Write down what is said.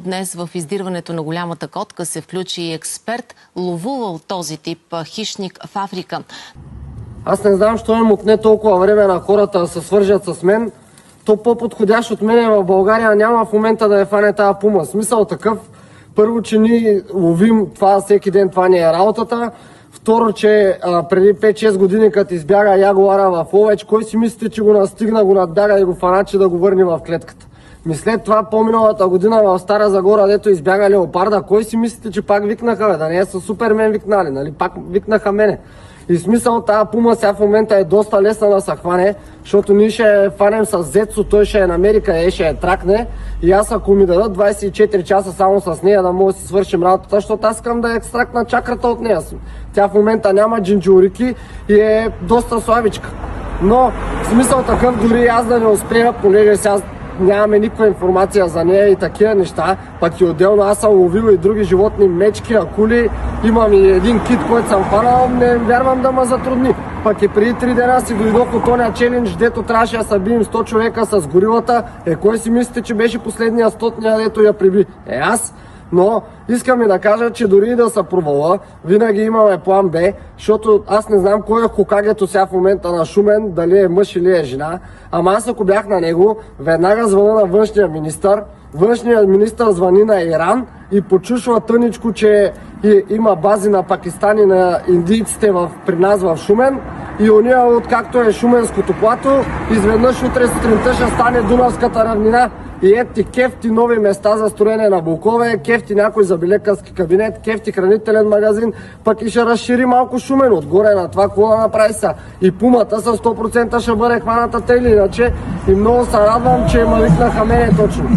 днес в издирването на голямата котка се включи и експерт, ловувал този тип хищник в Африка. Аз не знам, що им отне толкова време на хората да се свържат с мен. То по-подходящ от мен в България няма в момента да я фане тази пума. Смисъл такъв, първо, че ние ловим това всеки ден, това не е работата. Второ, че преди 5-6 години, като избяга ягуара в Ловеч, кой си мислите, че го настигна, го надбяга и го фаначи да го върне в клетката? След това по-миналата година в Стара Загора, дето избяга леопарда, кой си мислите, че пак викнаха, да не е със Супермен викнали, нали? Пак викнаха мене. И смисъл тази пума сега в момента е доста лесна да се хване, защото ние ще я фанем с зецо, той ще я намери къде ще я тракне и аз ако ми дадат 24 часа само с нея да мога да си свършим работата, защото аз искам да екстрактна чакрата от нея. Тя в момента няма джинджурики и е доста слабичка. Но в смисъл такъв, дори аз да не успея, понеже сега нямаме никаква информация за нея и такива неща, пък и отделно аз съм ловил и други животни, мечки, акули, имам и един кит, който съм хванал, не вярвам да ме затрудни. Пък и преди 3 дена си дойдох от тоня челендж, дето трябваше да събием 100 човека с горилата. Кой си мислите, че беше последния 100-ния, дето я приби? Аз. Но искам и да кажа, че дори да се провала, винаги имаме план Б, защото аз не знам кой е Хокагето сега в момента на Шумен, дали е мъж или е жена, ама аз ако бях на него, веднага звъна на външния министър. Външният министър звъни на Иран и почушва тъничко, че има бази на Пакистан и на индийците при нас в Шумен. И уния, откакто е шуменското плато, изведнъж утре сутринта ще стане Дунавската равнина. И ети кефти нови места за строене на блокове, кефти някой забелекарски кабинет, кефти хранителен магазин, пък и ще разшири малко Шумен отгоре на това, какво да направи са. И пумата със 100% ще бъде хваната или иначе. И много се радвам, че ме викнаха мене точно.